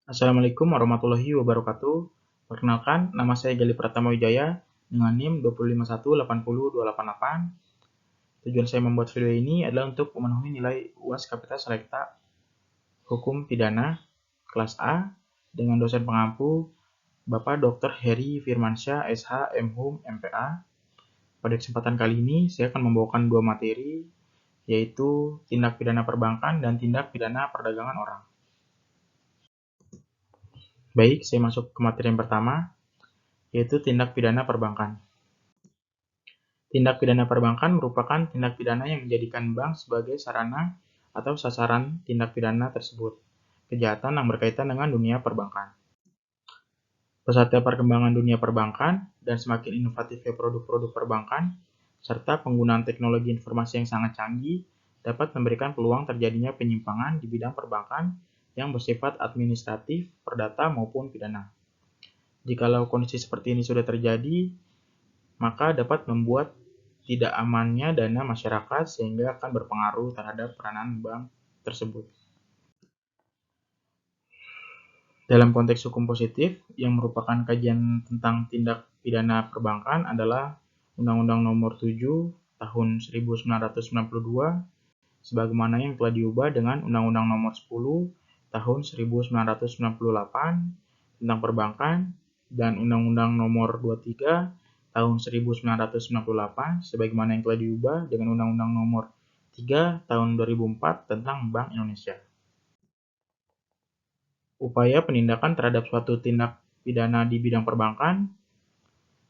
Assalamualaikum warahmatullahi wabarakatuh. Perkenalkan, nama saya Gali Pratama Wijaya dengan NIM 251800288. Tujuan saya membuat video ini adalah untuk memenuhi nilai UAS Kapita Selekta Hukum Pidana kelas A dengan dosen pengampu Bapak Dr. Heri Firmansyah, SH, MHum, MPA. Pada kesempatan kali ini, saya akan membawakan dua materi, yaitu tindak pidana perbankan dan tindak pidana perdagangan orang. Baik, saya masuk ke materi yang pertama, yaitu tindak pidana perbankan. Tindak pidana perbankan merupakan tindak pidana yang menjadikan bank sebagai sarana atau sasaran tindak pidana tersebut, kejahatan yang berkaitan dengan dunia perbankan. Pesatnya perkembangan dunia perbankan dan semakin inovatifnya produk-produk perbankan, serta penggunaan teknologi informasi yang sangat canggih dapat memberikan peluang terjadinya penyimpangan di bidang perbankan yang bersifat administratif, perdata, maupun pidana. Jikalau kondisi seperti ini sudah terjadi, maka dapat membuat tidak amannya dana masyarakat sehingga akan berpengaruh terhadap peranan bank tersebut. Dalam konteks hukum positif, yang merupakan kajian tentang tindak pidana perbankan adalah Undang-Undang Nomor 7 Tahun 1992, sebagaimana yang telah diubah dengan Undang-Undang Nomor 10 Tahun 1998 tentang perbankan dan Undang-Undang Nomor 23 Tahun 1998 sebagaimana yang telah diubah dengan Undang-Undang Nomor 3 Tahun 2004 tentang Bank Indonesia. Upaya penindakan terhadap suatu tindak pidana di bidang perbankan.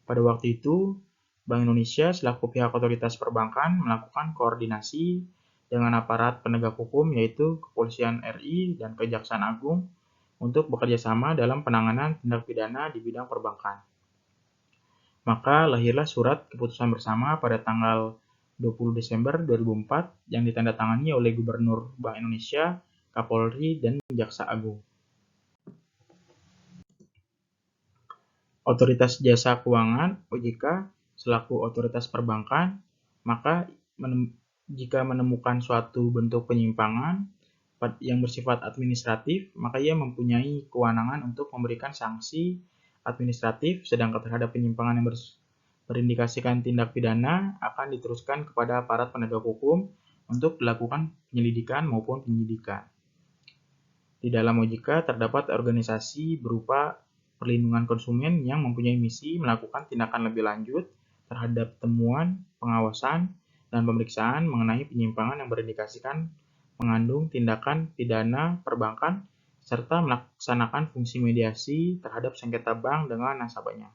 Pada waktu itu, Bank Indonesia selaku pihak otoritas perbankan melakukan koordinasi dengan aparat penegak hukum yaitu Kepolisian RI dan Kejaksaan Agung untuk bekerja sama dalam penanganan tindak pidana di bidang perbankan. Maka lahirlah surat keputusan bersama pada tanggal 20 Desember 2004 yang ditandatangani oleh Gubernur Bank Indonesia, Kapolri, dan Jaksa Agung. Otoritas Jasa Keuangan (OJK) selaku otoritas perbankan, maka jika menemukan suatu bentuk penyimpangan yang bersifat administratif, maka ia mempunyai kewenangan untuk memberikan sanksi administratif, sedangkan terhadap penyimpangan yang berindikasikan tindak pidana akan diteruskan kepada aparat penegak hukum untuk dilakukan penyelidikan maupun penyidikan. Di dalam OJK terdapat organisasi berupa perlindungan konsumen yang mempunyai misi melakukan tindakan lebih lanjut terhadap temuan, pengawasan, dan pemeriksaan mengenai penyimpangan yang berindikasikan mengandung tindakan pidana perbankan serta melaksanakan fungsi mediasi terhadap sengketa bank dengan nasabahnya.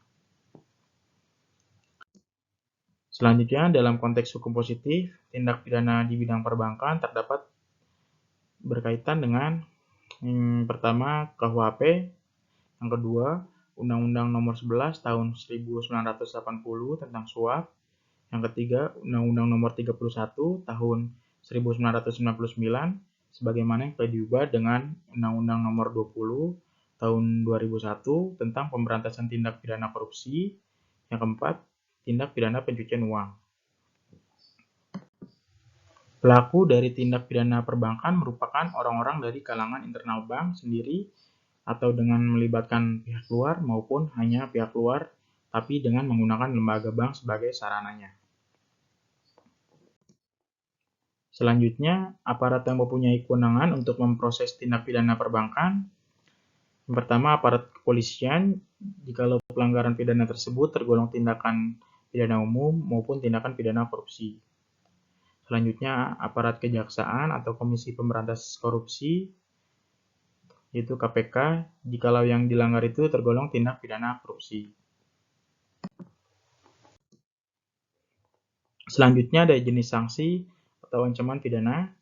Selanjutnya, dalam konteks hukum positif, tindak pidana di bidang perbankan terdapat berkaitan dengan yang pertama KUHP, yang kedua Undang-Undang Nomor 11 Tahun 1980 tentang suap, yang ketiga Undang-Undang Nomor 31 Tahun 1999 sebagaimana yang telah diubah dengan Undang-Undang Nomor 20 Tahun 2001 tentang pemberantasan tindak pidana korupsi, yang keempat tindak pidana pencucian uang. Pelaku dari tindak pidana perbankan merupakan orang-orang dari kalangan internal bank sendiri atau dengan melibatkan pihak luar maupun hanya pihak luar tapi dengan menggunakan lembaga bank sebagai sarananya. Selanjutnya, aparat yang mempunyai kewenangan untuk memproses tindak pidana perbankan. Yang pertama, aparat kepolisian jikalau pelanggaran pidana tersebut tergolong tindakan pidana umum maupun tindakan pidana korupsi. Selanjutnya, aparat kejaksaan atau Komisi Pemberantasan Korupsi yaitu KPK, jikalau yang dilanggar itu tergolong tindak pidana korupsi. Selanjutnya ada jenis sanksi atau ancaman pidana.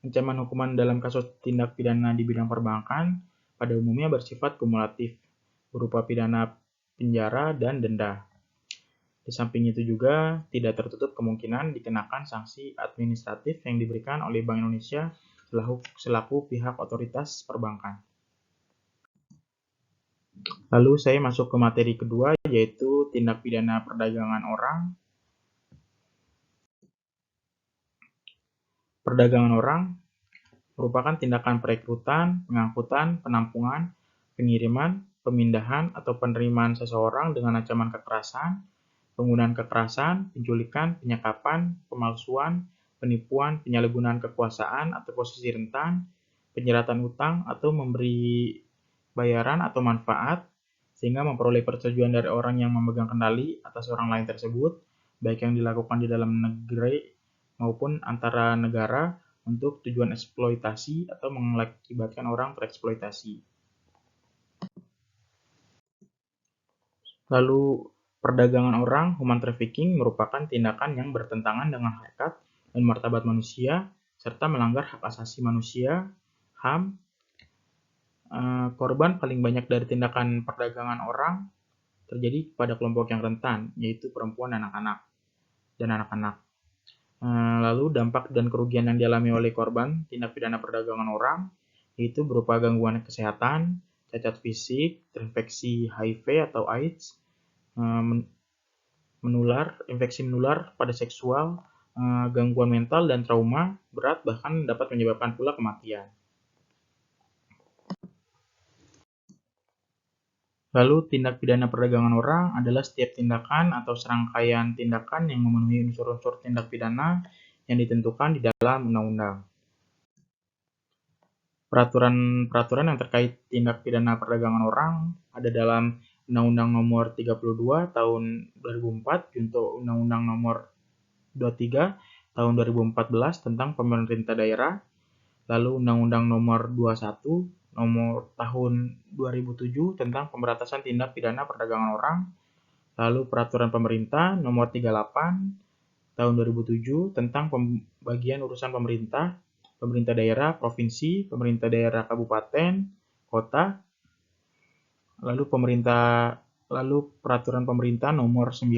Ancaman hukuman dalam kasus tindak pidana di bidang perbankan pada umumnya bersifat kumulatif, berupa pidana penjara dan denda. Di samping itu juga tidak tertutup kemungkinan dikenakan sanksi administratif yang diberikan oleh Bank Indonesia selaku pihak otoritas perbankan. Lalu saya masuk ke materi kedua, yaitu tindak pidana perdagangan orang. Perdagangan orang merupakan tindakan perekrutan, pengangkutan, penampungan, pengiriman, pemindahan, atau penerimaan seseorang dengan ancaman kekerasan, penggunaan kekerasan, penculikan, penyekapan, pemalsuan, penipuan, penyalahgunaan kekuasaan atau posisi rentan, penyeratan hutang, atau memberi bayaran atau manfaat, sehingga memperoleh persetujuan dari orang yang memegang kendali atas orang lain tersebut, baik yang dilakukan di dalam negeri maupun antara negara untuk tujuan eksploitasi atau mengakibatkan orang tereksploitasi. Lalu, perdagangan orang, human trafficking, merupakan tindakan yang bertentangan dengan harkat dan martabat manusia, serta melanggar hak asasi manusia, HAM. Korban paling banyak dari tindakan perdagangan orang terjadi pada kelompok yang rentan, yaitu perempuan dan anak-anak. Lalu dampak dan kerugian yang dialami oleh korban tindak pidana perdagangan orang yaitu berupa gangguan kesehatan, cacat fisik, terinfeksi HIV atau AIDS, infeksi menular pada seksual, gangguan mental dan trauma berat, bahkan dapat menyebabkan pula kematian. Lalu, tindak pidana perdagangan orang adalah setiap tindakan atau serangkaian tindakan yang memenuhi unsur-unsur tindak pidana yang ditentukan di dalam undang-undang. Peraturan-peraturan yang terkait tindak pidana perdagangan orang ada dalam Undang-Undang Nomor 32 Tahun 2004 junto Undang-Undang Nomor 23 Tahun 2014 tentang pemerintah daerah, lalu Undang-Undang Nomor 21 Nomor Tahun 2007 tentang pemberantasan tindak pidana perdagangan orang, lalu Peraturan Pemerintah Nomor 38 Tahun 2007 tentang pembagian urusan pemerintah daerah, provinsi, pemerintah daerah kabupaten, kota, lalu Peraturan Pemerintah Nomor 9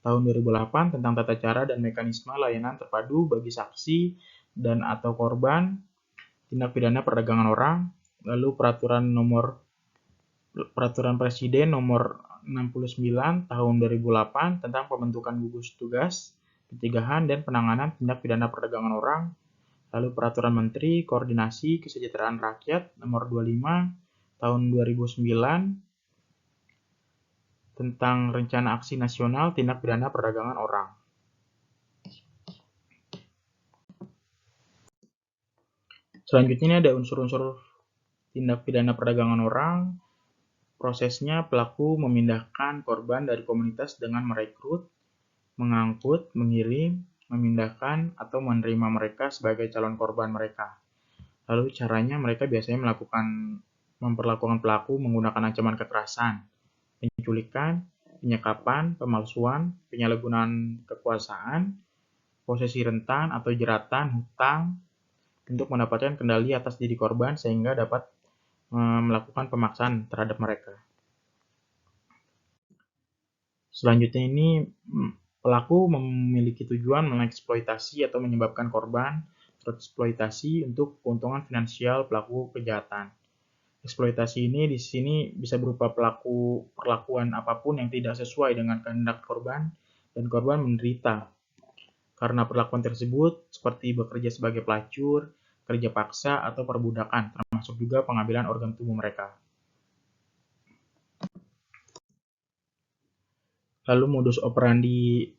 Tahun 2008 tentang tata cara dan mekanisme layanan terpadu bagi saksi dan atau korban tindak pidana perdagangan orang, lalu Peraturan Presiden Nomor 69 Tahun 2008 tentang pembentukan gugus tugas pencegahan dan penanganan tindak pidana perdagangan orang, lalu Peraturan Menteri Koordinasi Kesejahteraan Rakyat Nomor 25 Tahun 2009 tentang Rencana Aksi Nasional Tindak Pidana Perdagangan Orang. Selanjutnya ada unsur-unsur tindak pidana perdagangan orang. Prosesnya, pelaku memindahkan korban dari komunitas dengan merekrut, mengangkut, mengirim, memindahkan, atau menerima mereka sebagai calon korban mereka. Lalu caranya mereka biasanya memperlakukan pelaku menggunakan ancaman kekerasan, penculikan, penyekapan, pemalsuan, penyalahgunaan kekuasaan, posesi rentan atau jeratan, hutang, untuk mendapatkan kendali atas diri korban sehingga dapat melakukan pemaksaan terhadap mereka. Selanjutnya ini pelaku memiliki tujuan mengeksploitasi atau menyebabkan korban tereksploitasi untuk keuntungan finansial pelaku kejahatan. Eksploitasi ini di sini bisa berupa perlakuan apapun yang tidak sesuai dengan kehendak korban dan korban menderita karena perlakuan tersebut, seperti bekerja sebagai pelacur, kerja paksa, atau perbudakan, termasuk juga pengambilan organ tubuh mereka. Lalu modus operandi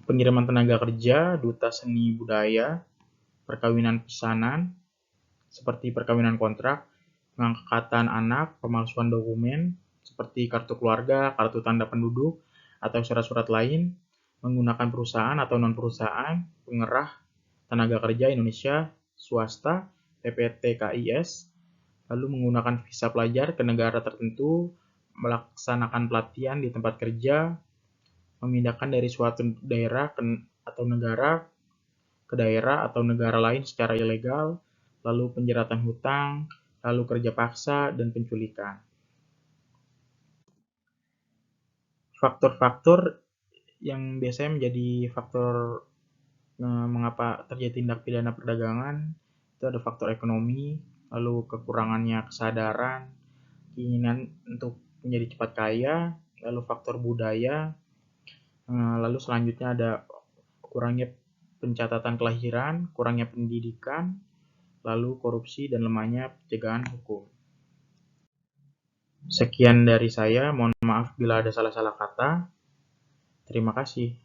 pengiriman tenaga kerja, duta seni budaya, perkawinan pesanan, seperti perkawinan kontrak, pengangkatan anak, pemalsuan dokumen, seperti kartu keluarga, kartu tanda penduduk, atau surat-surat lain, menggunakan perusahaan atau non-perusahaan, pengerah tenaga kerja Indonesia, swasta, PPT KIS, lalu menggunakan visa pelajar ke negara tertentu, melaksanakan pelatihan di tempat kerja, memindahkan dari suatu daerah atau negara ke daerah atau negara lain secara ilegal, lalu penjeratan hutang, lalu kerja paksa, dan penculikan. Faktor-faktor yang biasanya menjadi faktor mengapa terjadi tindak pidana perdagangan itu ada faktor ekonomi, lalu kekurangannya kesadaran, keinginan untuk menjadi cepat kaya, lalu faktor budaya, lalu selanjutnya ada kurangnya pencatatan kelahiran, kurangnya pendidikan, lalu korupsi, dan lemahnya pencegahan hukum. Sekian dari saya, mohon maaf bila ada salah-salah kata. Terima kasih.